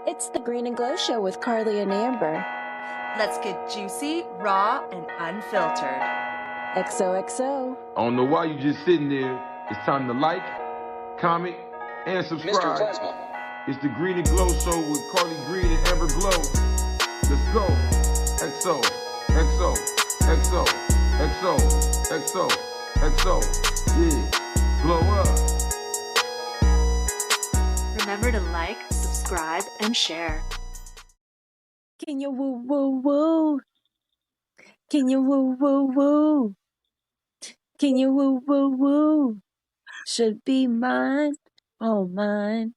It's the Green and Glow Show with Carly and Amber. Let's get juicy, raw, and unfiltered. XOXO. I don't know why you just sitting there. It's time to like, comment, and subscribe. Mr. Plasma. It's the Green and Glow Show with Carly Green and Amber Glow. Let's go. XO, XO, XO, XO, XO, XO. Yeah, glow up. Remember to like, subscribe, and share. Can you woo woo woo? Can you woo woo woo? Can you woo woo woo? Should be mine, all mine.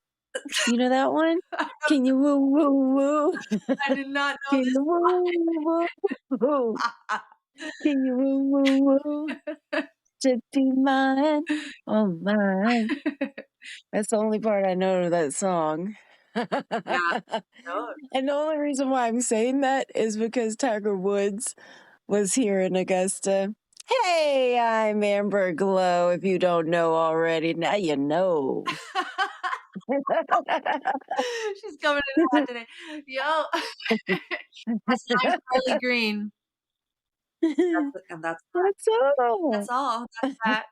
You know that one? Can you woo woo woo? I did not know Can this. you woo woo woo? Can you woo woo woo? Should be mine, all mine. That's the only part I know of that song. Yeah. No. And the only reason why I'm saying that is because Tiger Woods was here in Augusta. Hey, I'm Amber Glow. If you don't know already, now you know. She's coming in hot today. Yo. That's nice, Carly Green. That's all. That's all. That's that.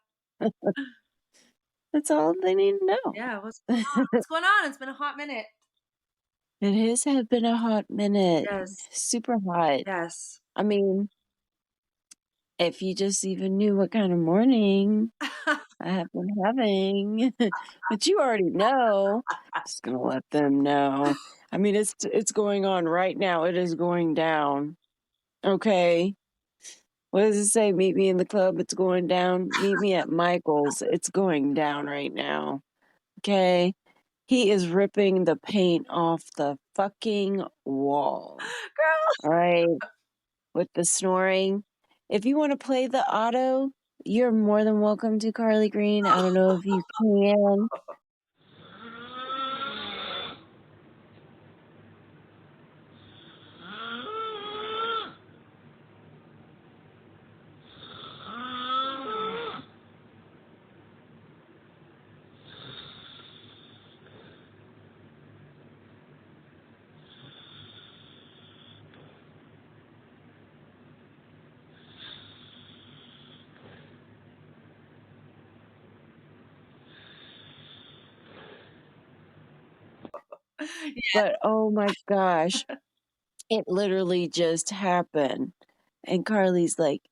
That's all they need to know. Yeah, what's going on? What's going on? It's been a hot minute. It has been a hot minute. Yes. Super hot. Yes. I mean, if you just even knew what kind of morning I have been having, but you already know. Just gonna let them know. I mean, it's going on right now. It is going down. Okay. What does it say? Meet me in the club. It's going down. Meet me at Michael's. It's going down right now. Okay. He is ripping the paint off the fucking wall. Girl. All right. With the snoring. If you want to play the auto, you're more than welcome to, Carly Green. I don't know if you can. Yeah. But oh my gosh, it literally just happened. And Carly's like,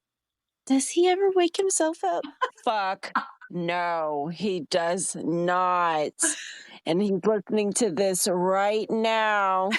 does he ever wake himself up? Fuck. No, he does not. And he's listening to this right now.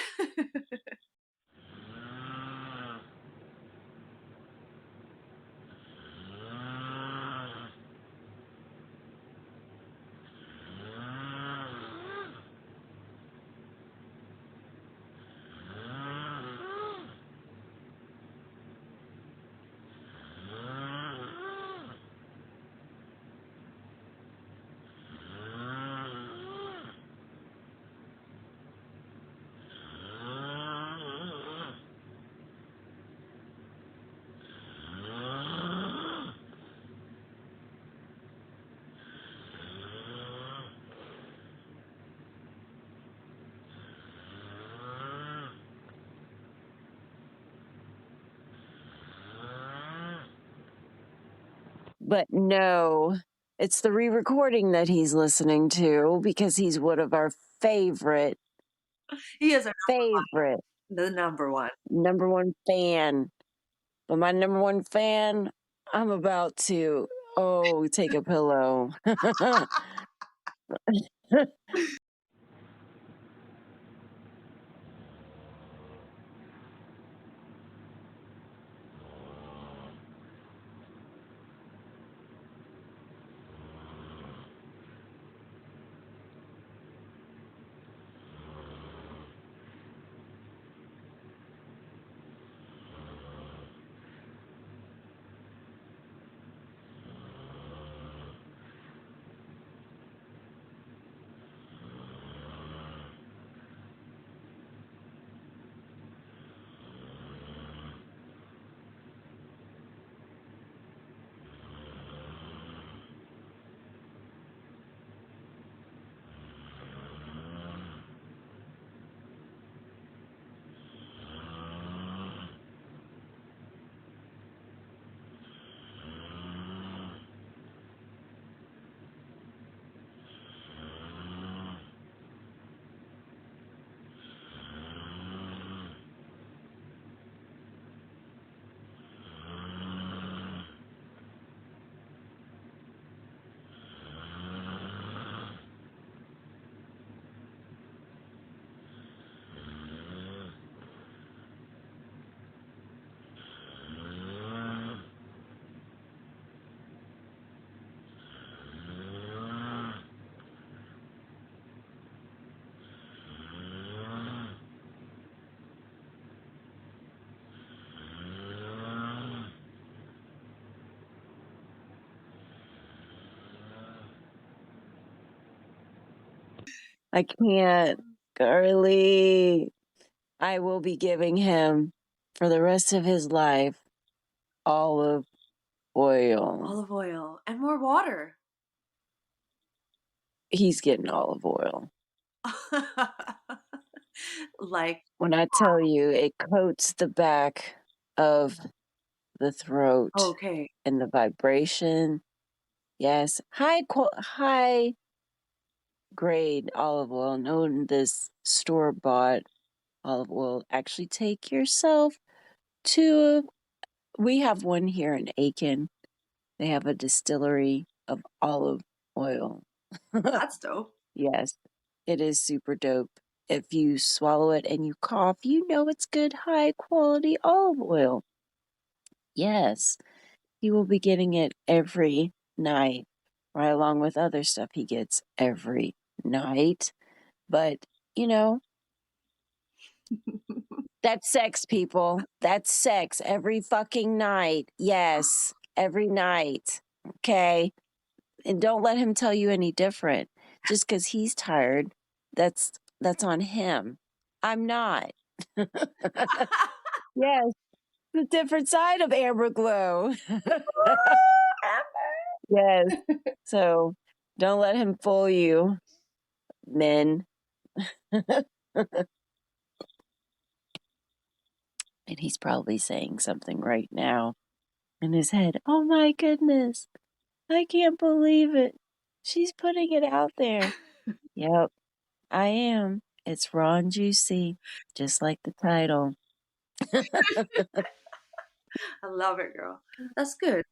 But no, it's the re-recording that he's listening to because he's one of our favorite. He is our favorite. The number one. Number one fan. But my number one fan, I'm about to, take a pillow. I can't. Carly. I will be giving him, for the rest of his life, olive oil. Olive oil and more water. He's getting olive oil. Like, When I tell you, it coats the back of the throat okay. and the vibration. Yes, high grade olive oil, known this store-bought olive oil. Actually, take yourself to. We have one here in Aiken. They have a distillery of olive oil. That's dope. Yes, it is super dope. If you swallow it and you cough, you know it's good, high quality olive oil. Yes, he will be getting it every night, right along with other stuff he gets every night. But, you know, that's sex, people. That's sex every fucking night. Yes, every night. Okay. And don't let him tell you any different. Just because he's tired, that's on him. I'm not. Yes, the different side of Amber Glow. Yes. So don't let him fool you, men. And he's probably saying something right now in his head. Oh my goodness. I can't believe it. She's putting it out there. Yep, I am. It's raw and juicy, just like the title. I love it, girl. That's good.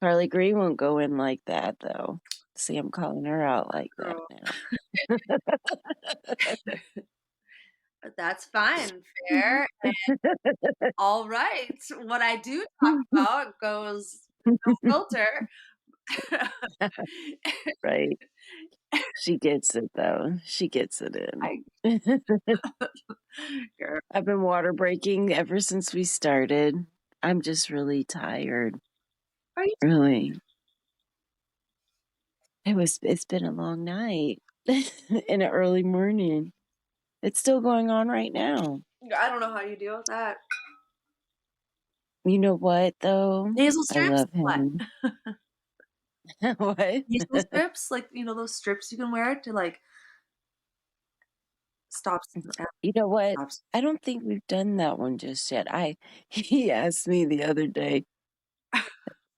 Harley Green won't go in like that, though. See, I'm calling her out like that Girl. now. That's fine. Fair. All right. What I do talk about goes no filter. Right. She gets it, though. She gets it in. Girl. I've been water breaking ever since we started. I'm just really tired. Are you? Really. It's been a long night in an early morning. It's still going on right now. I don't know how you deal with that. You know what, though? Nasal I strips? love What? him. What? Nasal strips? Like, those strips you can wear to like stop. You know what? Stops. I don't think we've done that one just yet. He asked me the other day,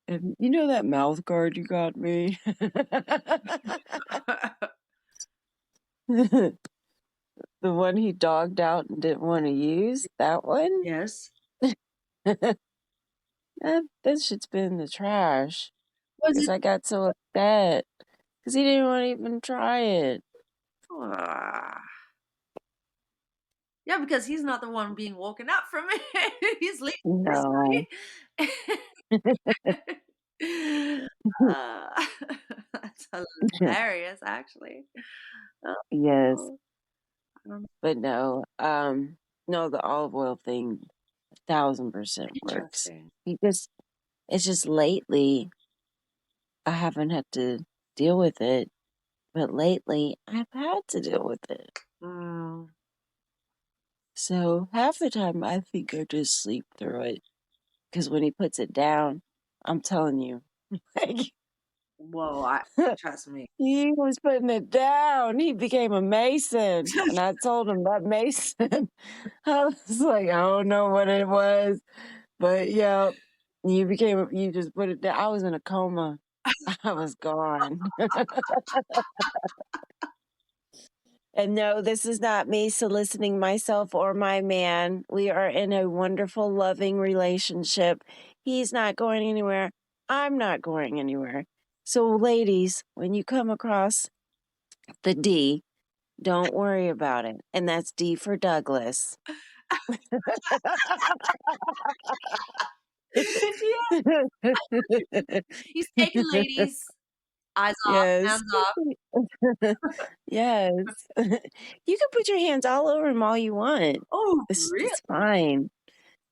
you know that mouth guard you got me? The one he dogged out and didn't want to use? That one? Yes. That shit's been in the trash. Was Because it? I got so upset. Because he didn't want to even try it. Yeah, because he's not the one being woken up from it. He's leaving No. personally. uh, that's hilarious, actually. Yes. Oh, I don't know. But no. No, the olive oil thing 1,000% works. Interesting. It's just lately I haven't had to deal with it, but lately I've had to deal with it. Mm. So half the time I think I just sleep through it. Because when he puts it down, I'm telling you, like, Whoa, trust me. he was putting it down. He became a mason. And I told him that mason, I was like, I don't know what it was. But yeah, you just put it down. I was in a coma. I was gone. And no, this is not me soliciting myself or my man. We are in a wonderful, loving relationship. He's not going anywhere. I'm not going anywhere. So, ladies, when you come across the D, don't worry about it. And that's D for Douglas. Yeah, he's taking ladies. Eyes off, Yes. hands off. Yes. You can put your hands all over him all you want. Oh, It's, really? it's fine.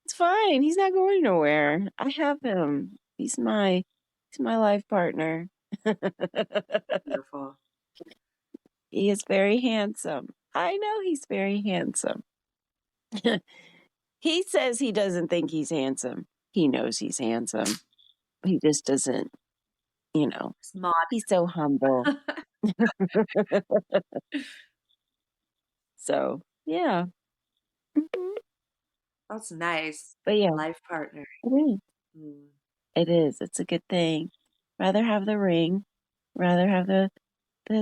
It's fine. He's not going nowhere. I have him. He's my life partner. Beautiful. He is very handsome. I know he's very handsome. He says he doesn't think he's handsome. He knows he's handsome. He just doesn't, It's mod. he's so humble. So, yeah. Mhm. That's nice. But yeah, Life partner. it is. Mm. It is. It's a good thing. Rather have the ring, rather have the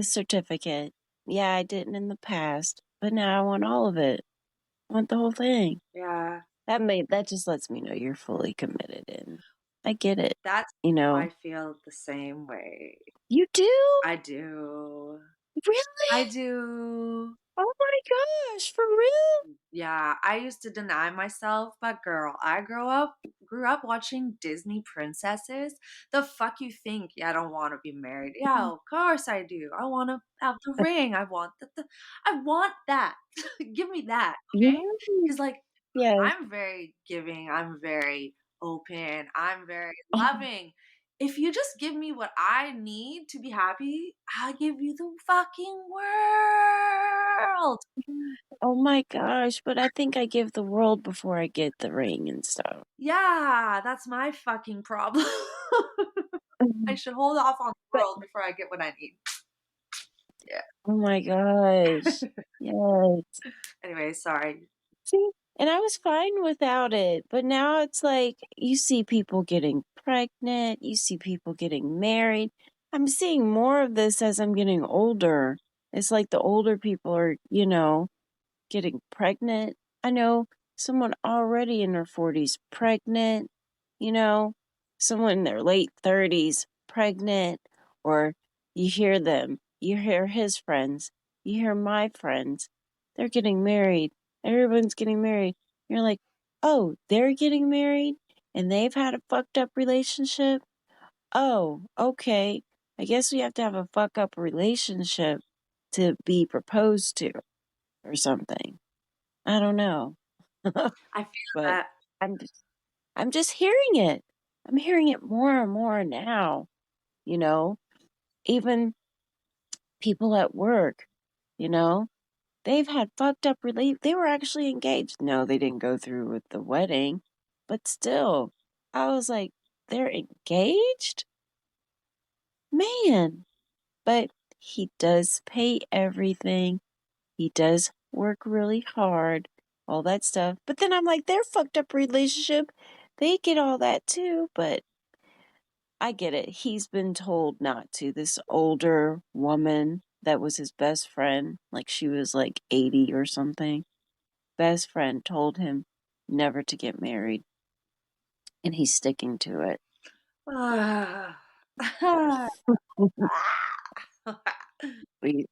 certificate. Yeah, I didn't in the past, but now I want all of it. I want the whole thing. Yeah. That just lets me know you're fully committed and I get it. That's You how know. I feel the same way. You do? I do. I Really? do. Oh my gosh, for real? Yeah, I used to deny myself, but girl, I grew up watching Disney princesses. The fuck you think? Yeah, I don't want to be married. Yeah, of course I do. I want to have the ring. I want I want that. Give me that, okay? Yeah. Cuz like Yes. I'm very giving, I'm very open, I'm very Oh, loving. If you just give me what I need to be happy, I'll give you the fucking world. oh my gosh, but I think I give the world before I get the ring and stuff. Yeah, that's my fucking problem. I Mhm. should hold off on the But world before I get what I need. oh my gosh. Yeah. Yes. Anyway, sorry. See, and I was fine without it, but now it's like you see people getting pregnant, you see people getting married. I'm seeing more of this as I'm getting older. It's like the older people are, getting pregnant. I know someone already in their 40s pregnant, you know, someone in their late 30s pregnant, or you hear them, you hear his friends, you hear my friends, they're getting married, everyone's getting married. You're like, oh, they're getting married and they've had a fucked up relationship? Oh, okay. I guess we have to have a fuck up relationship to be proposed to or something. I don't know. I feel But that. I'm just hearing it. I'm hearing it more and more now, you know. Even people at work, you know, they've had fucked up they were actually engaged. No, they didn't go through with the wedding, but still, I was like, they're engaged? Man. But he does pay everything. He does work really hard, all that stuff. But then I'm like, their fucked up relationship, they get all that too. But I get it. He's been told not to. This older woman that was his best friend, like she was like 80 or something, best friend told him never to get married. And he's sticking to it. We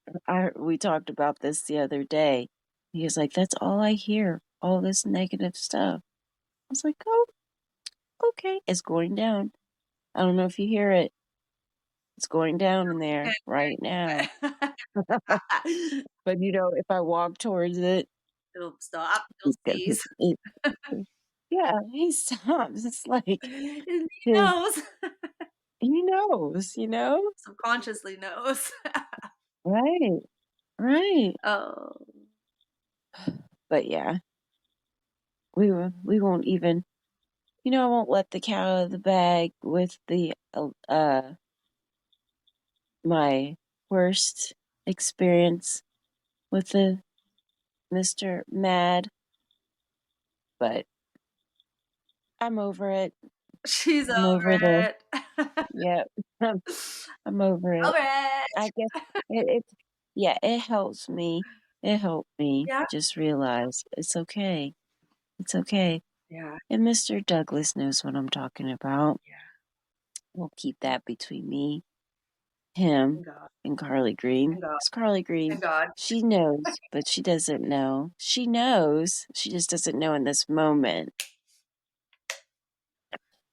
we talked about this the other day. He was like, "That's all I hear. All this negative stuff." I was like, "Oh, okay, it's going down. I don't know if you hear it. It's going down in there right now." But if I walk towards it, It'll stop. It'll it's gonna cease. yeah, he stops. It's like He his, knows. he knows. Subconsciously knows. Right, right. Oh. But yeah, we won't even. I won't let the cat out of the bag with the my worst experience with the Mr. Mad, but I'm over it. She's I'm over over the it. Yep. I'm, I'm over it. Over it. I guess yeah, it helps me. It helped me Yeah. just realize it's okay. It's okay. Yeah. And Mr. Douglas knows what I'm talking about. Yeah. We'll keep that between me, him, Thank God. and Carly Green. Thank God. Because Carly Green, Thank God. she knows, but she doesn't know. She knows. She just doesn't know in this moment.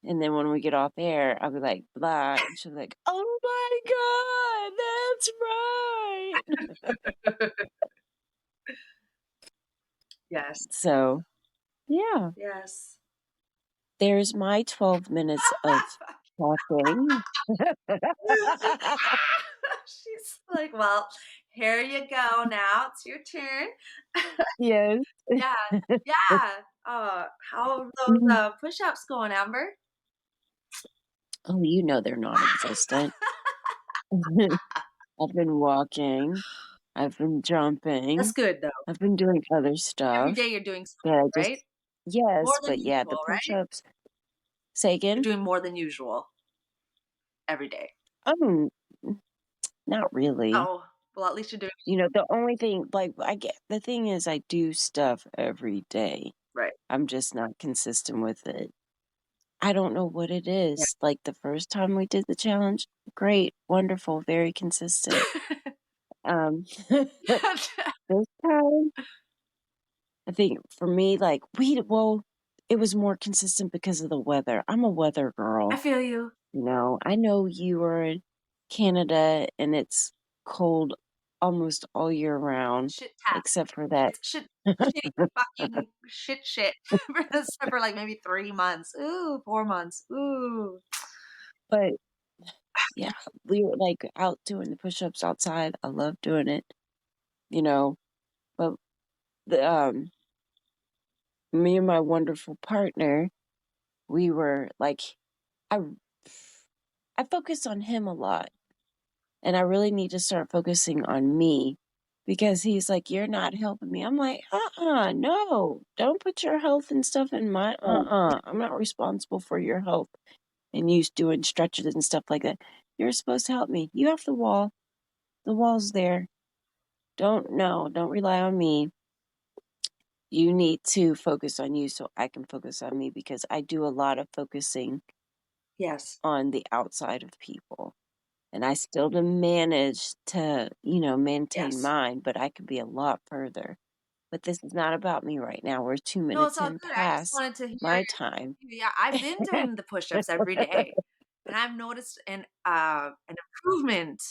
And then when we get off air, I'll be like, blah. And she'll be like, oh my God, that's right. Yes. So, yeah, Yes. there's my 12 minutes of talking. She's like, well, Here you go. Now it's your turn. Yes. Yeah, yeah. How are those Mhm. push-ups going, Amber? Oh, you know they're non-existent. I've been walking, I've been That's jumping, good though. I've been doing other Every day stuff, you're doing but something, I right? just More yes, than but yeah, the usual, right? push-ups say You're again? doing more than usual every day. Um, not really. Oh, well, at least you're doing You know, the only thing like, I get the thing is I do stuff every day. right. I'm just not consistent with it. I don't know what it Yeah. is. Like, the first time we did the challenge, great, wonderful, very consistent. This time, I think for me, like, it was more consistent because of the weather. I'm a weather I girl, feel you. you know? I know you are in Canada and it's cold almost all year round, Shit tap. except for that. It's shitty fucking shit except for like maybe 3 months. Ooh, 4 months. Ooh. But yeah, we were like out doing the push-ups outside. I love doing it, you know. But the me and my wonderful partner, we were like I I focus on him a lot, and I really need to start focusing on me because he's like, "You're not helping me." I'm like, no, don't put your health and stuff in my I'm not responsible for your health and you doing stretches and stuff like that. You're supposed to help me. You have the wall. The wall's there. Don't rely on me. You need to focus on you so I can focus on me because I do a lot of focusing Yes. on the outside of people. And I still to manage to, maintain Yes. mine, but I could be a lot further. But this is not about me right now. We're two No, it's minutes all in good. I just past wanted to hear my time. yeah, I've been doing the push-ups every day, and I've noticed an improvement.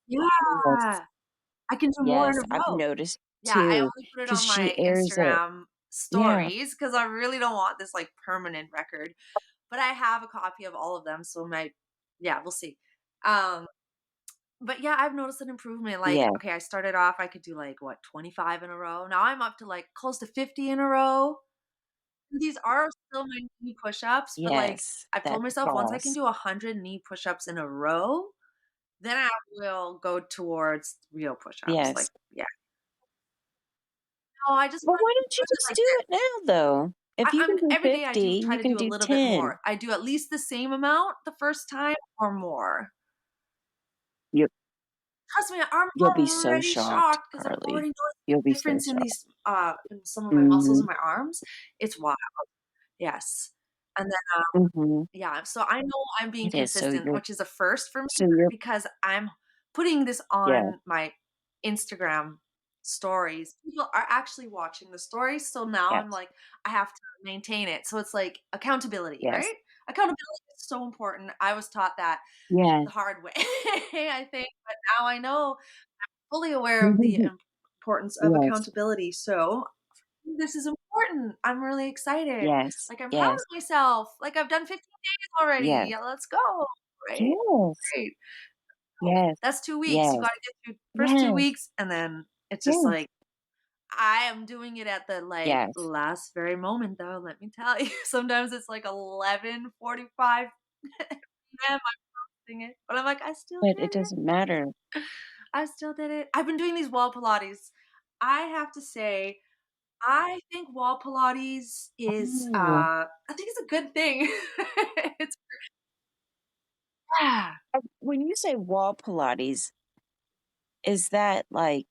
Yes, Yeah. I can do more in yes, a I've row. noticed Yeah, I too, only put it because on she my airs it. Instagram Yeah, stories because I really don't want this, like, permanent record, but I have a copy of all of them, so my yeah, we'll see. Um, but yeah, I've noticed an improvement, like, yeah, okay, I started off, I could do, like, what, 25 in a row? Now I'm up to, like, close to 50 in a row. These are still my knee push-ups, but, like, yes, I've told that's a myself once I can boss. do 100 knee push-ups in a row, then I will go towards real push-ups, like Yes. yeah. No, I just But wanna why keep don't you doing it just like do this. it now, though? If you I'm can do every day I do 50, try you to can do a do little bit 10. more. I do at least the same amount the first time or more. You Trust me, I'm you'll be so already shocked, shocked because 'cause I'm Carly. already noticing You'll a be so difference in shocked. these, in some of my muscles in Mhm, my arms. It's wild. Yes. And then, mhm. yeah, so I know I'm being It is, consistent, which is a first for me so you're because I'm putting this yeah, on my Instagram stories. People are actually watching the stories, so now I'm yes, like, I have to maintain it. So it's like accountability, yes, right? Accountability is so important. I was taught that the yes. hard way, I think, but now I know fully aware of the importance of Yes, accountability. So this is important. I'm really excited. yes, Like, I'm proud yes, of myself. Like, I've done 15 days already. yes, Yeah, let's go. Right? yes, Great. yes, That's 2 weeks. You yes, gotta get through first 2 yes, weeks, and then it's just yes, like I am doing it at the, like, yes. last very moment, though, let me tell you. Sometimes it's like 11:45 PM I'm posting it, but I'm like, "I still But it did it. doesn't matter. I still did it." I've been doing these wall Pilates. I have to say I think wall Pilates is, Oh. I think it's a good thing. It's yeah. When you say wall Pilates, is that like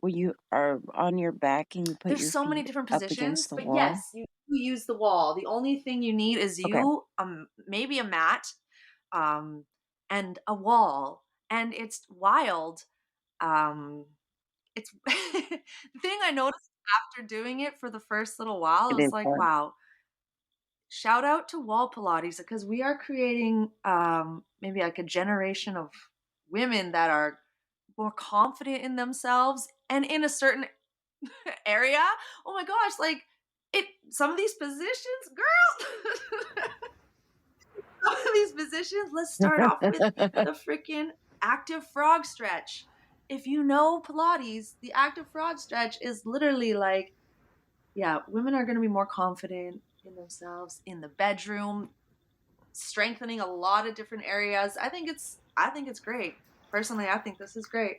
where you are on your back and you put There's your so many feet different up against positions, the but wall? yes, you use the wall. The only thing you need is Okay. you, maybe a mat, um, and a wall, and it's wild. Um, it's the thing I noticed after doing it for the first little while It is is like, fun. wow, shout out to wall Pilates because we are creating maybe like a generation of women that are more confident in themselves and in a certain area. Oh my gosh, like it some of these positions, girl. Some of these positions, let's start off with the freaking active frog stretch. if you know Pilates, the active frog stretch is literally like, yeah, women are going to be more confident in themselves in the bedroom, strengthening a lot of different areas. I think it's great. Personally, I think this is great.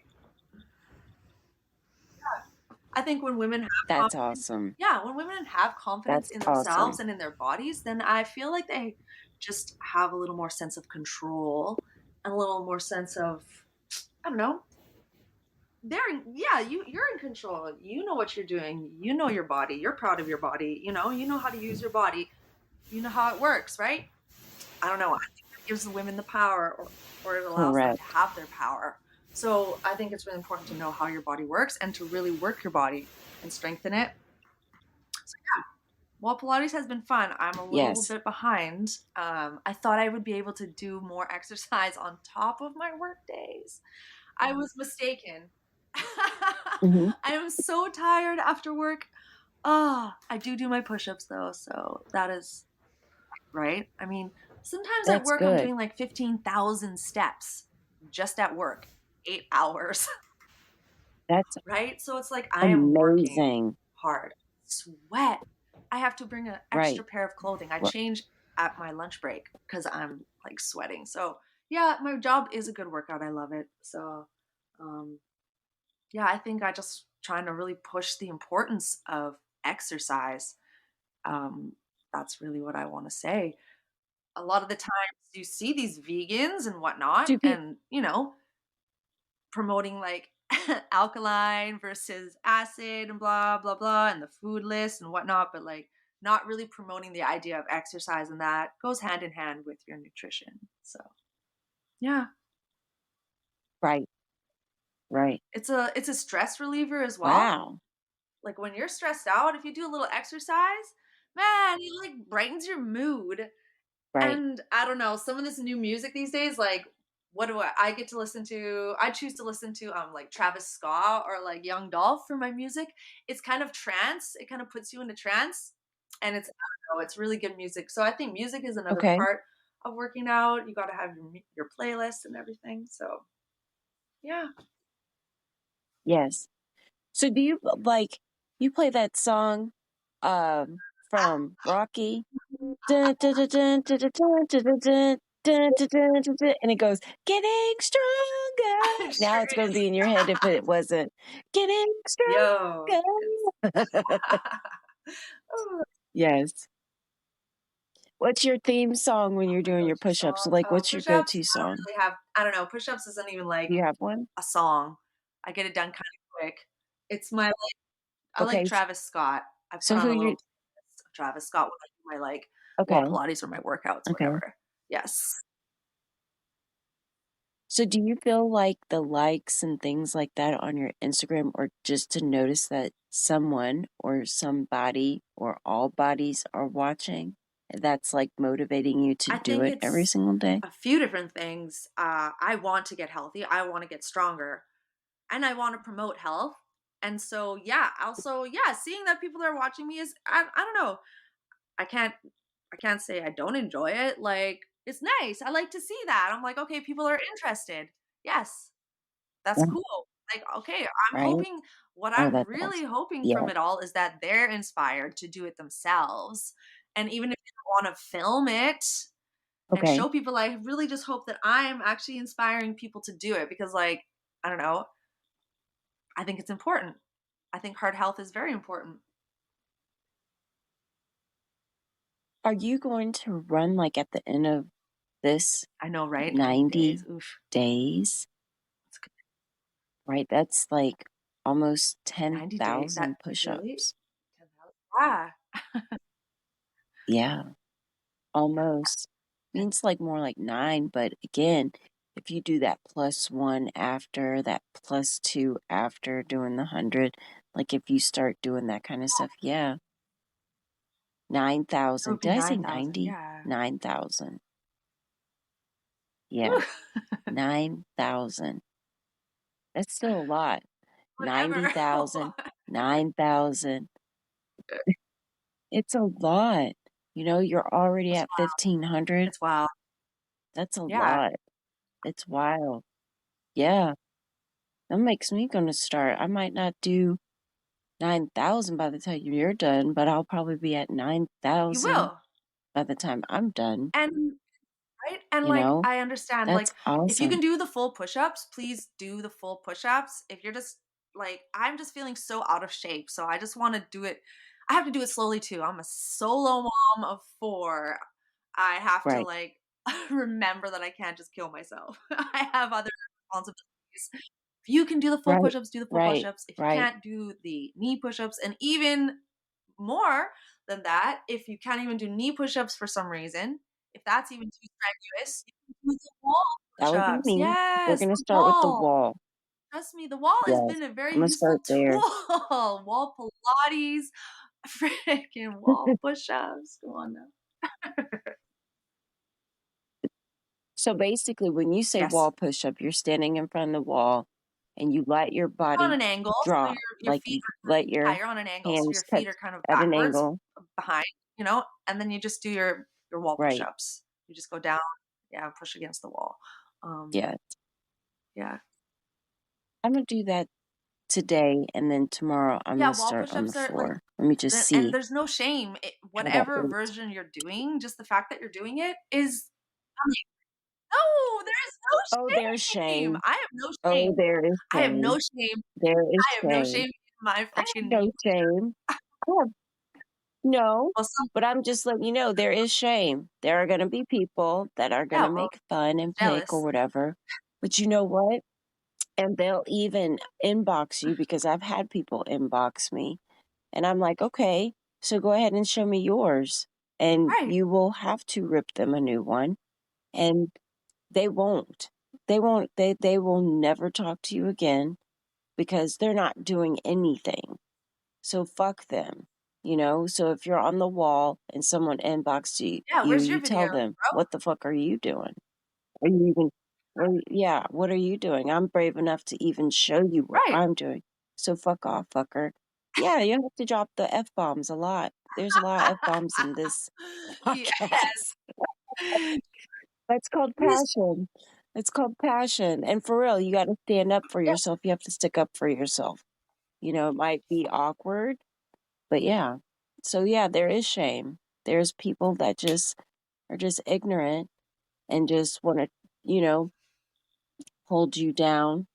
I think when women have That's confidence, awesome. yeah, when women have confidence That's in themselves awesome. and in their bodies, then I feel like they just have a little more sense of control and a little more sense of, I don't know, you're in control. You know what you're doing. You know your body. You're proud of your body. You know how to use your body. You know how it works, right? I don't know. I think it gives the women the power, or it allows them to Correct. have their power. So I think it's really important to know how your body works and to really work your body and strengthen it. So yeah, while Pilates has been fun, I'm a little Yes. bit behind. I thought I would be able to do more exercise on top of my work days. I was mistaken. Hmm. I am so tired after work. Ah, I do my push-ups though, so that is right. I mean, sometimes at That's work I'm good. doing like 15,000 steps just at work, 8 hours, That's right? So it's like I am working amazing. hard, sweat. I have to bring an extra Right. pair of clothing. I R- change at my lunch break because I'm like sweating. So yeah, my job is a good workout. I love it. So um, yeah, I think I just trying to really push the importance of exercise. Um, that's really what I want to say. A lot of the times you see these vegans and whatnot, Do people? and promoting like alkaline versus acid and blah blah blah, and the food list and whatnot, but like not really promoting the idea of exercise, and that goes hand in hand with your nutrition. So yeah, Right. Right. it's a stress reliever as well. Wow. Like when you're stressed out, if you do a little exercise, man, it like brightens your mood. Right. And I don't know, some of this new music these days, like what do I get to listen to? I choose to listen to like Travis Scott or like Young Dolph for my music. It's kind of trance. It kind of puts you into trance. And it's, I don't know, it's really good music. So I think music is another Okay. part of working out. You got to have your playlist and everything. So yeah. Yes. So do you like you play that song from Rocky? Dun, dun, dun, dun, dun, dun, dun, dun, dun, dun, dun, dun, dun, dun, dun, and it goes, getting stronger. It Now sure it's going to is. be in your head if it wasn't getting Yo. stronger. Oh, Yes. What's your theme song when you're my doing your go-to push-ups? song. Like, Oh, what's your push-ups. go-to I don't song? really have. I don't know. Push-ups isn't even like Do you have one? a song. I get it done kind of quick. It's my like I like Okay. Travis Scott. I put So on who a you? little playlist of Travis Scott when I do my like Okay. Pilates or my workouts, Okay. whatever. Yes. So do you feel like the likes and things like that on your Instagram, or just to notice that someone or somebody or all bodies are watching, that's like motivating you to I do think it every it's single day? a few different things. I want to get healthy. I want to get stronger, and I want to promote health. And so, yeah, also, yeah, seeing that people are watching me is, I don't know. I can't I can't say I don't enjoy it. Like, it's nice. I like to see that. I'm like, okay, people are interested. Yes, that's Yeah. cool. Like, okay, I'm Right? hoping what Oh, I'm that's really awesome. hoping Yeah. from it all is that they're inspired to do it themselves. And even if they don't want to film it and Okay. show people, I really just hope that I'm actually inspiring people to do it because, like, I don't know, I think it's important. I think heart health is very important. Are you going to run like at the end of this I know, right? 90 days. 90 Oof. days? It's good. Right? That's like almost 90 days. That 10,000 really? push-ups. 10,000. Yeah. Almost. Means like more like 9, but again, if you do that +1 after, that +2 after doing the 100, like if you start doing that kind of stuff, yeah. It would 9,000. be Did I say 9,000. 90? Yeah. 9,000. Yeah. Whew. 9,000. That's still a lot. Whatever. 90,000, 9,000. It's a lot. You're already It's at wild. 1,500. It's wild. That's a Yeah. lot. It's wild. Yeah. That makes me gonna start. I might not do 9,000 by the time you're done, but I'll probably be at You 9,000 will. by the time I'm done. And right? And, You like, know, I understand, that's like, if you can awesome. do the full push-ups, please do the full push-ups. If you're just like, I'm just feeling so out of shape, so I just wanna do it. I have to do it slowly too. I'm a solo mom of 4. I have to, Right, like, remember that I can't just kill myself. I have other responsibilities. If you can do the full right, push-ups, do the full right, push-ups. If you right. can't do the knee push-ups, and even more than that, if you can't even do knee push-ups for some reason, if that's even too strenuous, you can do the wall That would be push-ups. me. We're Yes, gonna the start with the wall. wall. Trust me, the wall has Yes, been a very I'm gonna useful start there. tool. Wall Pilates, freaking wall push-ups. Come on now. So basically, when you say Yes. wall push-up, you're standing in front of the wall and you let your You're on body an angle, so drop, your like feet you are let your you're on an angle, so your hands touch feet are kind of at an backwards angle. behind, and then you just do your wall Right. push-ups. You just go down, yeah, and push against the wall. Um, Yeah. yeah. I'm gonna do that today, and then tomorrow I'm Yeah, gonna wall start on the push-ups are like floor. Let me just and see there's no shame. how that Whatever goes. version you're doing, just the fact that you're doing it is stunning. No, there is Oh, there's no shame. shame. I have no Oh, shame. there is I have no shame. shame. There is I have no shame. shame in my I have freaking no knee. shame. I have no, Well, some but I'm just letting you know there is shame. There are gonna be people that are yeah, gonna well, make fun and pick or jealous. whatever. But you know what? And they'll even inbox you because I've had people inbox me. And I'm like, okay, so go ahead and show me yours. And Right. you will have to rip them a new one. And they won't. They will never talk to you again because they're not doing anything. So fuck them. So if you're on the wall and someone inboxes Yeah, you, where's your you tell video, them, bro? what the fuck are you doing? Are you even, yeah, what are you doing? I'm brave enough to even show you what Right. I'm doing. So fuck off, fucker. Yeah, you have to drop the F bombs a lot. There's a lot of F bombs in this Yes. podcast. That's called Yes. passion. It's called passion. And for real, you got to stand up for Yeah, yourself. You have to stick up for yourself. It might be awkward, but yeah. So yeah, there is shame. There's people that just are just ignorant and just want to, you know, hold you down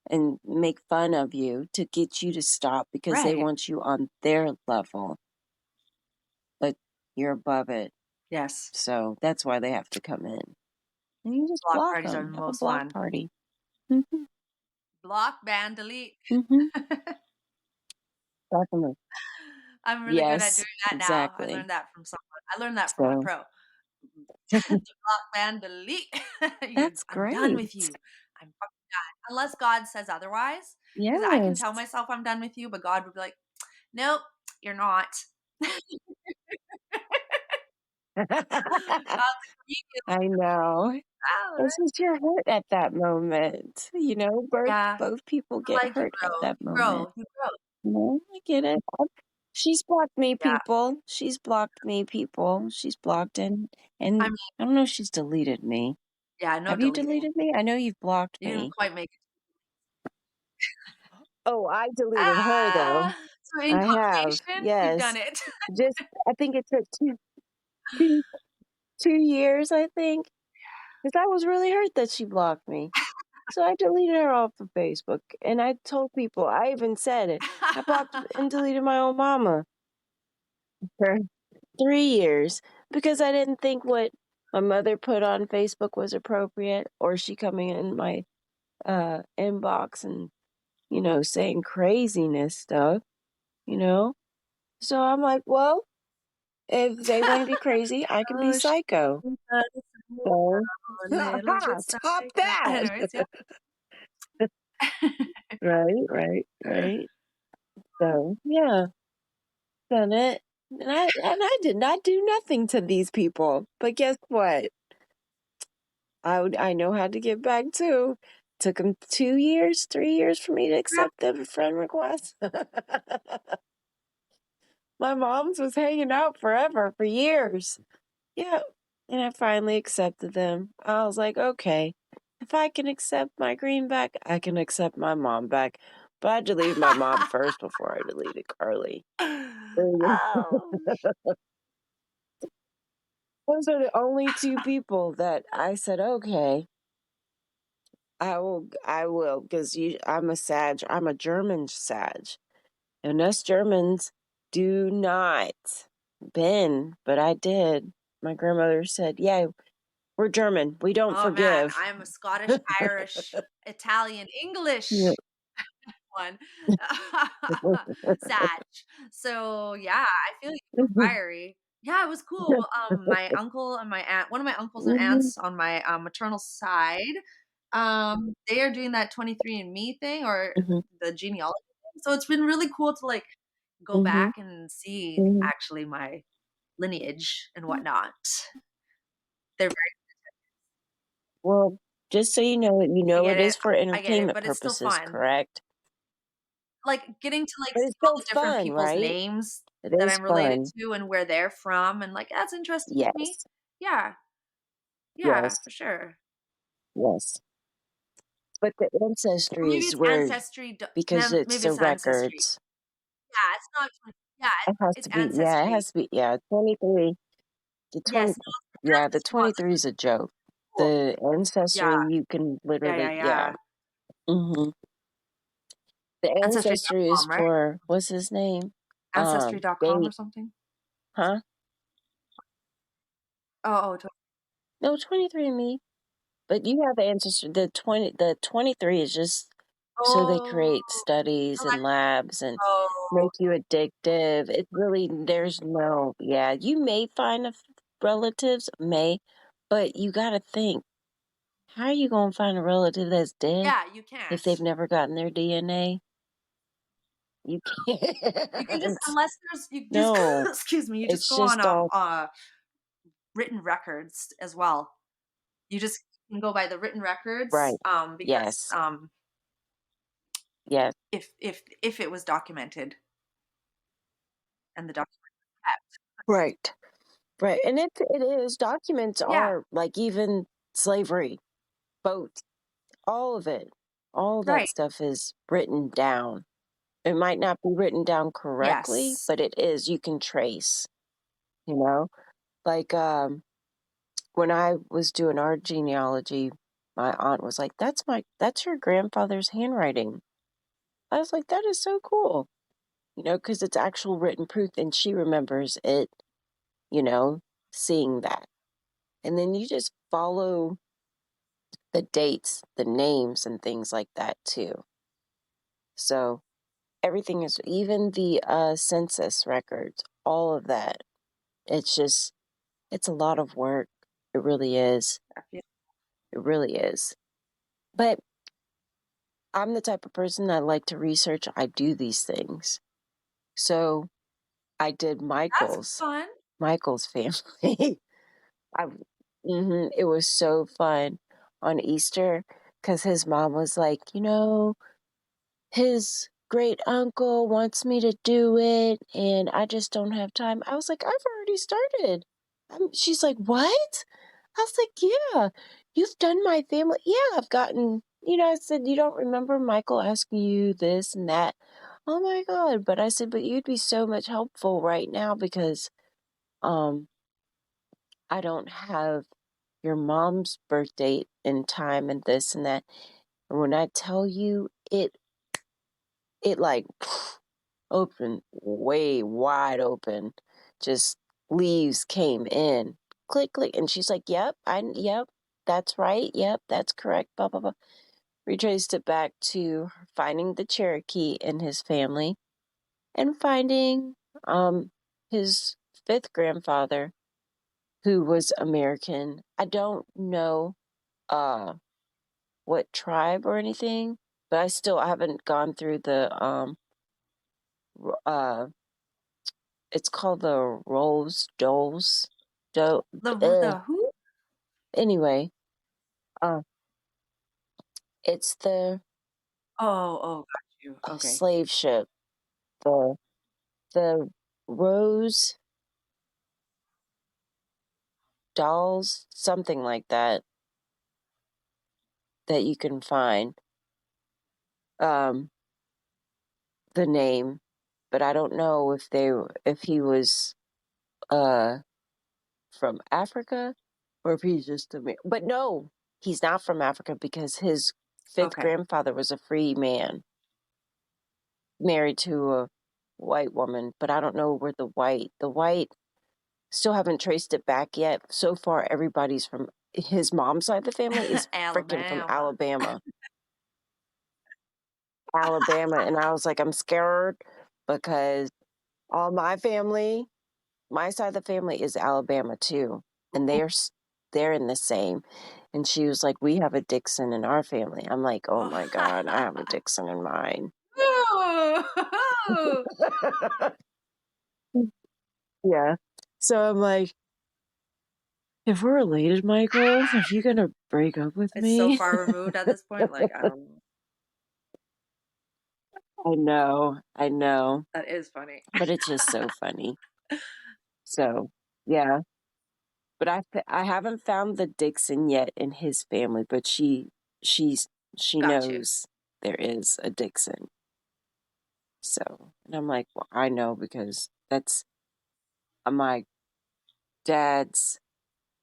and make fun of you to get you to stop because they right. want you on their level, but you're above it. Yes. So that's why they have to come in. And you just Block block parties are the them. Have a most block fun. party. Mm-hmm. Block, ban, delete. Mm-hmm. Definitely. I'm really good at Yes, doing that now. I exactly. learned that from someone. I learned that from a So pro. Block, ban, delete. that's I'm done great. with you. I'm fucking done. Unless God says otherwise. Because I can Yes. tell myself I'm done with you, but God would be like, nope, you're not. God's like, "You get I know. out, It's right?" just you're hurt at that moment. Both Yeah, both people but get like you hurt at grow, that you moment. grow, you grow. I get it. She's blocked me, Yeah, people. She's blocked me, people. She's blocked and I mean, I don't know if she's deleted me. yeah, no Have you deleting. deleted me? I know you've blocked You didn't me. quite make it. Oh, I deleted her though. Ah, so in I have. combination, you've Yes. done it. Just I think it took two, 2 years, I think. Because I was really hurt that she blocked me. So I deleted her off of Facebook. And I told people, I even said it. I blocked and deleted my own mama for 3 years because I didn't think what my mother put on Facebook was appropriate or she coming in my inbox and, saying craziness stuff, you know? So I'm like, well, if they want to be crazy, I can be Oh, she's psycho. So, a little bit top psycho. that. Anyways, yeah. Right, right, right. So, yeah, done it. And I did not do nothing to these people. But guess what? I know how to get back to. Took them 2 years, 3 years for me to accept the friend request. My mom's was hanging out forever, for years. Yeah. And I finally accepted them. I was like, okay, if I can accept my green back, I can accept my mom back. But I deleted my mom first before I deleted Carly. Oh. Those are the only two people that I said, okay, I will, because I'm a Sag, I'm a German Sag. And us Germans do not bend, but I did. My grandmother said, yeah, we're German. We don't Oh man, forgive. I'm a Scottish, Irish, Italian, Yeah. English one. Sag. So yeah, I feel you. Fiery. Yeah, it was cool. My uncle and my aunt, one of my uncles and Mhm, aunts on my maternal side, they are doing that 23andMe thing or mhm, the genealogy thing. So it's been really cool to like go mhm, back and see mhm. actually my lineage and whatnot. They're very Well, just so you I know get it it. is for I get it, entertainment but it's still purposes, fun. correct? Like getting to like But see it's all still the different fun, people's right? names It that is I'm related fun. to and where they're from and like that's interesting to me. Yes, Yeah. Yeah, yes, for sure. yes. But the Or ancestry maybe is it's where, ancestry. because it's Maybe the it's ancestry. records. Yeah, it's not. Yeah, It has it's to be, yeah, it ancestry. has to be, yeah, 23. The Yes, 20, no, yeah, the ancestry was 23 is a joke. cool. The Yeah, ancestry, you can yeah, yeah, literally, yeah. yeah. Hmm. The ancestry is Ancestry.com, right? for, what's his name? Ancestry.com or Date, something. huh? Oh, No, 23andMe. But you have the ancestry. The 23 is just so they create oh, studies and collection. labs and Oh, make you addictive. It's really, there's no, yeah, you may find relatives, but you got to think, how are you going to find a relative that's dead yeah, you if can't. they've never gotten their DNA? You You can just can't. unless there's you just No, excuse me, you just it's go on just all, written records as well. You just can go by the written records right. because Yes, yes, if it was documented and the document kept. right, right. And it is, documents Yeah, are like even slavery, boats, all of it, all that right. stuff is written down. It might not be written down correctly, Yes. but it is, you can trace, you know? Like when I was doing our genealogy, my aunt was like, that's your grandfather's handwriting. I was like, that is so cool. Because it's actual written proof and she remembers it, you know, seeing that. And then you just follow the dates, the names, and things like that too. So everything is, even the census records, all of that. It's just, it's a lot of work. It really is. I feel- It really is. But I'm the type of person that like to research. I do these things. So I did That's Michael's fun. family. I, it was so fun on Easter because his mom was like, his great uncle wants me to do it and I just don't have time. I was like, I've already started. She's like, what? I was like, yeah, you've done my family. Yeah, I've gotten, I said, you don't remember Michael asking you this and that. Oh my God. But I said, but you'd be so much helpful right now because um I don't have your mom's birth date and time and this and that. And when I tell you, it like open, way wide open. Just leaves came in. Click, click. And she's like, yep, that's right. Yep, that's correct. Blah, blah, blah. Retraced it back to finding the Cherokee in his family and finding his fifth grandfather who was American. I don't know what tribe or anything, but I haven't gone through the uh it's called the Rose Doles. Do, The who? anyway, uh, it's the Got you. Okay. slave ship, the the Rose Dolls, something like that. that you can find um, the name, but I don't know if he was from Africa or if he's just but no, he's not from Africa because his fifth Okay. grandfather was a free man married to a white woman, but I don't know where the white still haven't traced it back yet. So far, everybody's from his mom's side of the family is freaking from Alabama. Alabama. Alabama. And I was like, I'm scared because all my family, my side of the family is Alabama too. And they're in the same. And she was like, we have a Dixon in our family. I'm like, oh my God, I have a Dixon in mine. Ooh. Yeah. So I'm like, if we're related, Michael, are you going to break up with It's so me? far removed at this point. Like, I don't know. I know, That is funny. but it's just so funny. So, yeah. But I haven't found the Dixon yet in his family, but she's she Got you. knows there is a Dixon. So, and I'm like, well, I know because that's my dad's.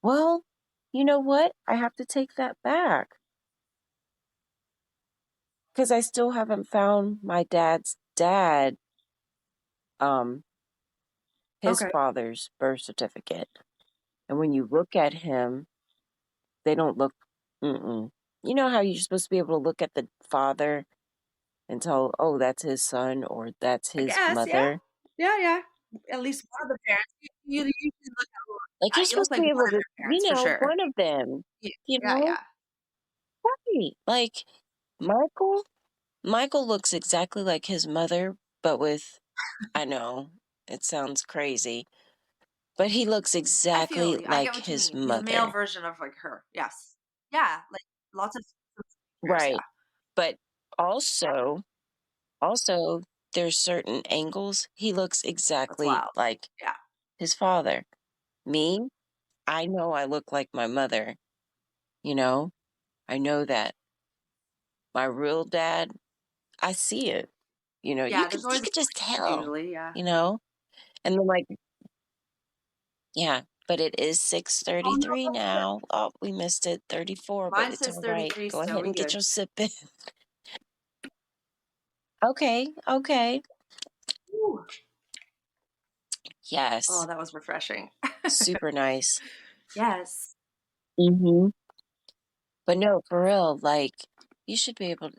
Well, you know what? I have to take that back because I still haven't found my dad's dad, his Okay. father's birth certificate. And when you look at him, they don't look. Mm-mm. You know how you're supposed to be able to look at the father and tell, oh, that's his son or that's I his guess, yeah. mother. Yeah. At least one of the parents. You usually look Like you're at, you look supposed to like be one able of to, their parents for sure. one of them, Yeah. you Yeah. know? Yeah. Right. Like Michael looks exactly like his mother, but with, I know, it sounds crazy, but he looks I feel exactly you. I get like what you his mean. He's a male mother. version of like her. Yes. Yeah. Like lots of features. Right. Yeah. But also, also, there's certain angles he looks That's exactly wild. like Yeah. his father. Me, I know I look like my mother, you know? I know that. My real dad, I see it. Yeah. There's You always a could just difference tell, usually. Yeah. you know? And then like, yeah, but it is Oh no. 6:33 now. Oh, we missed it. 34, but Mine it's says all right. 33 Go still. ahead We and get good. your sip in. Okay, okay. Ooh. Oh, Yes. that was refreshing. Super nice. Yes. Mm-hmm. But no, for real, like you should be able to,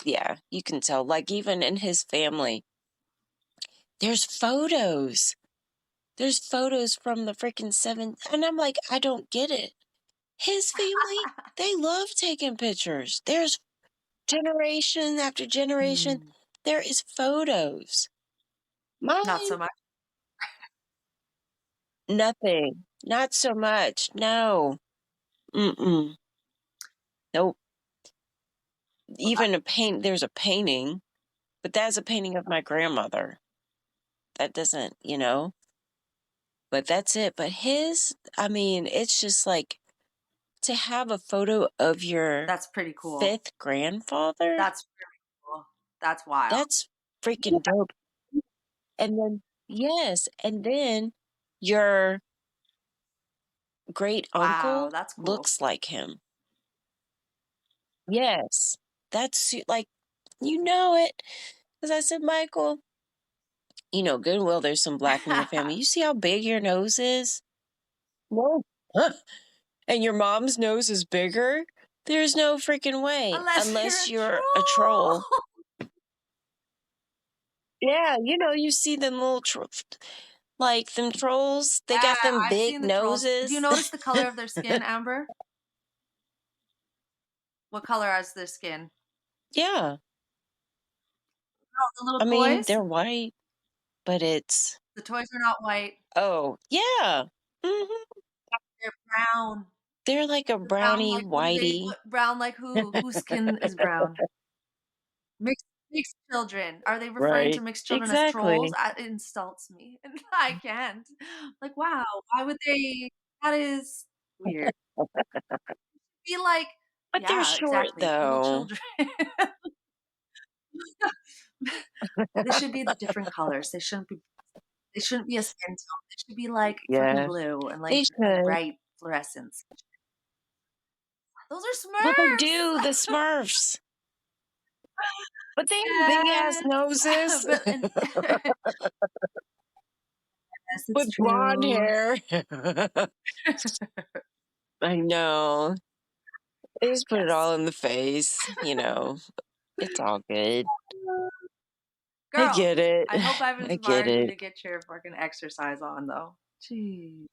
yeah, you can tell. Like even in his family, there's photos. There's photos from the freaking seven, and I'm like, I don't get it. His family, they love taking pictures. There's generation after generation. Hmm. There is photos. Not Mine, so much. nothing. Not so much. No. Mm-mm. Nope. Well, Even there's a painting, but that's a painting of my grandmother. That doesn't, but that's it. But his, I mean, it's just like to have a photo of your that's pretty cool. fifth grandfather. That's really cool. That's wild. That's freaking dope. And then, yes, and then your great Wow, uncle that's cool. looks like him. Yes, like, you know it. Because I said, Michael, good and well, there's some black in your family. You see how big your nose is? No. Huh. And your mom's nose is bigger? There's no freaking way. Unless you're Unless a you're a troll. troll. Yeah, you see them little like them trolls, they Yeah, got them I've big seen the trolls. Do you noses. notice the color of their skin, Amber? What color is their skin? Yeah. Oh, the little I mean, toys? they're white, but it's The toys are not white. oh, yeah. hmm They're brown. They're like a They're brown brownie like what do they whitey. what brown like who? Whose skin is brown? Mixed children. Are they referring to Right. mixed children as trolls? Exactly. It insults me. I can't. Like, wow, why would they that is weird. Be like But they're Yeah, short exactly. Little though. children. They should be the different colors. They shouldn't be a skin tone. They should be like fucking Yeah, blue and they like should. bright fluorescence. Those are Well, they Smurfs. do, the Smurfs. But they have big ass Yes. noses But and yes, it's with blonde true. hair. I know. They just put it Yes. all in the face, you know. It's all good. I Girl, get it. I hope I've I get inspired you it. to get your fucking exercise on though. Gee.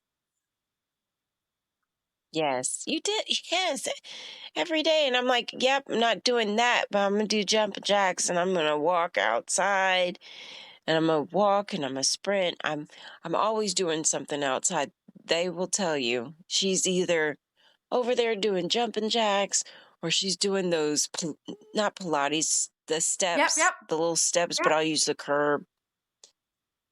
Yes, you did. Yes, every day. And I'm like, yep, I'm not doing that, but I'm gonna do jumping jacks and I'm gonna walk outside and I'm gonna walk and I'm gonna sprint. I'm always doing something outside. They will tell you she's either over there doing jumping jacks or she's doing those not Pilates, the Yep, steps, yep, the little steps, but yep. I'll use the curb.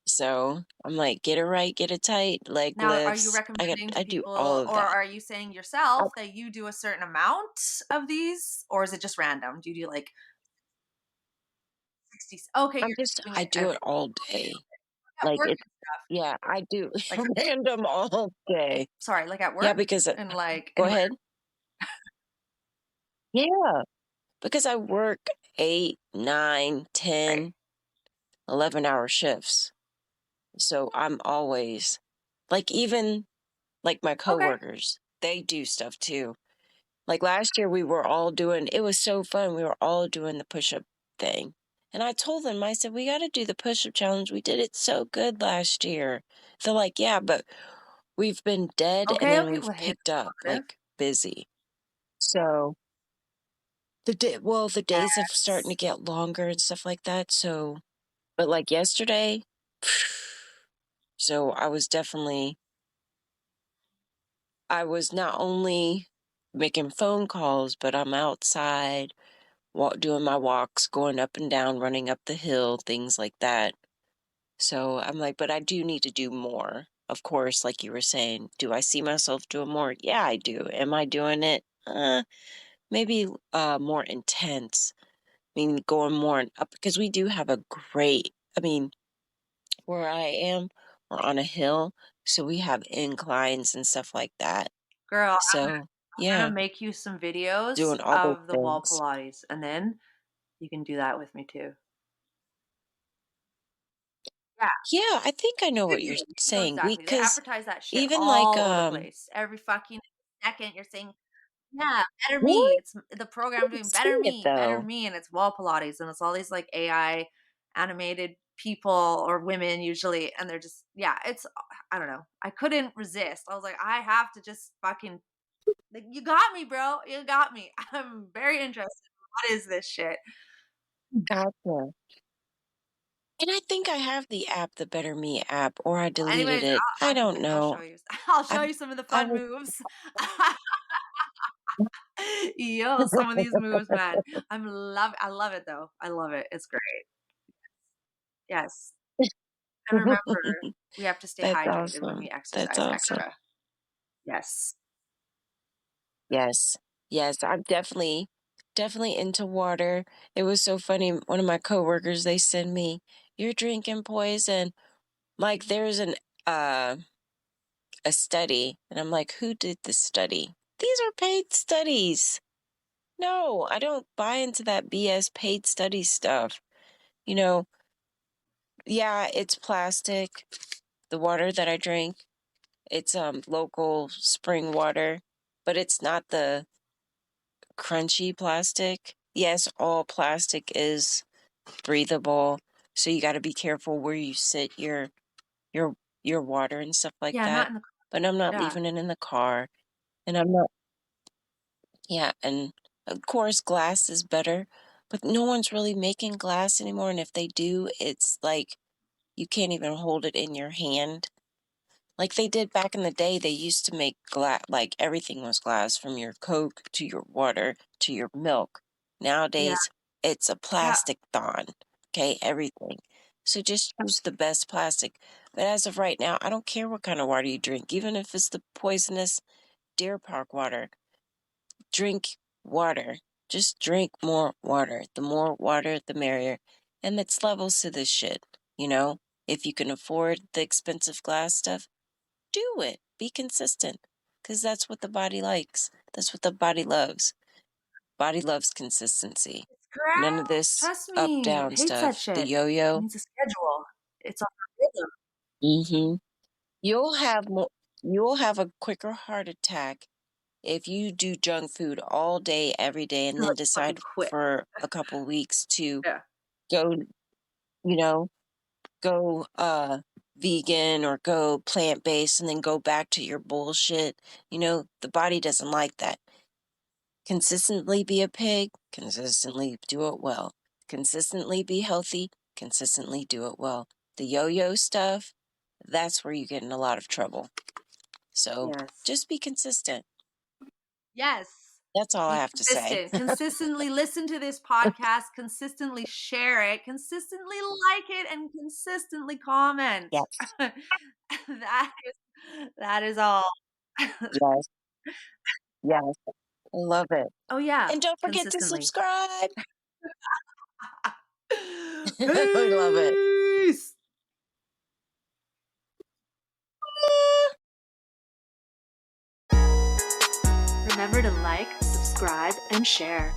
So I'm like, get it right, get it tight, leg Now, are you lifts. recommending to I do all people, of or that. are you saying yourself that you do a certain amount of these, or is it just random? Do you do like 60? Okay, you're just doing I it do every it all day. at Like work it's and stuff. yeah, I do Like, random all day. sorry, like at Yeah, work because and like go anywhere. ahead. Yeah, because I work 8, 9, Right. 10, 11 hour shifts. So I'm always like even like my Okay. coworkers, they do stuff too. Like last year we were all doing it was so fun. We were all doing the push-up thing. And I told them, I said, we got to do the push-up challenge. We did it so good last year. They're like, yeah, but we've been dead and Okay. then Okay. we've Well, hey, picked that's up positive. like busy. So the days have starting to Yes. get longer and stuff like that. So, but like yesterday, so I was not only making phone calls, but I'm outside doing my walks, going up and down, running up the hill, things like that. So I'm like, but I do need to do more. Of course, like you were saying, do I see myself doing more? Yeah, I do. Am I doing it? Maybe more intense. I mean, going more up because we do have a great. I mean, where I am, we're on a hill, so we have inclines and stuff like that. Girl, So I'm yeah, gonna make you some videos doing all those of the wall things. Pilates, and then you can do that with me too. Yeah, Yeah, I think I know you what do. you're You know saying. exactly. They Because advertise that shit even like all over the place. Every fucking second, you're saying, "Yeah, better me." really? It's the I program didn't doing see it better though. me, and it's wall Pilates, and it's all these like AI animated people or women usually, and they're just yeah. It's I don't know. I couldn't resist. I was like, I have to just fucking like you got me, bro. You got me. I'm very interested. What is this shit? Gotcha. And I think I have the app, the Better Me app, or I deleted Anyways, it. I don't I'll know. show you. I'll I show you some of the I fun was moves. Yo, some of these moves, man. I love it though. I love it. It's great. Yes. And remember, we have to stay That's hydrated when awesome. we That's exercise awesome. extra. Yes. Yes. Yes, I'm definitely into water. It was so funny. One of my coworkers, they send me, "You're drinking poison." Like there's uh a study, and I'm like, "Who did the study?" These are paid studies. No, I don't buy into that BS paid study stuff. You know, yeah, it's plastic. The water that I drink, it's local spring water, but it's not the crunchy plastic. Yes, all plastic is breathable, so you got to be careful where you sit your your water and stuff like Yeah, not that. in the But I'm not yeah. leaving it in the car, and I'm not yeah, and of course glass is better, but no one's really making glass anymore, and if they do, it's like you can't even hold it in your hand. Like they did back in the day, they used to make glass, like everything was glass from your Coke to your water to your milk. Yeah. Nowadays, it's a Yeah. plastic thon. Okay, everything. So just use the best plastic. But as of right now, I don't care what kind of water you drink, even if it's the poisonous Deer Park water. Drink water. Just drink more water. The more water, the merrier. And it's levels to this shit, you know? If you can afford the expensive glass stuff, do it. Be consistent. Because that's what the body likes. That's what the body loves. Body loves consistency. It's correct. None of this Trust up me. down It hates that stuff. The shit. It yo-yo. needs a schedule. It's on a rhythm. Mm-hmm. You'll have a quicker heart attack if you do junk food all day, every day, and To then like fucking decide quit. for a couple weeks to Yeah. go, you know, go vegan or go plant-based and then go back to your bullshit. You know, the body doesn't like that. Consistently be a pig, consistently do it well. Consistently be healthy, consistently do it well. The yo-yo stuff, that's where you get in a lot of trouble. So Yes. just be consistent. Yes. That's all I Be have to say. consistent. Consistently listen to this podcast, consistently share it, consistently like it, and consistently comment. Yes. that is all. Yes. Yes. I love it. Oh yeah. And don't forget to Consistently. subscribe. I love it. Peace. Remember to like, subscribe, and share.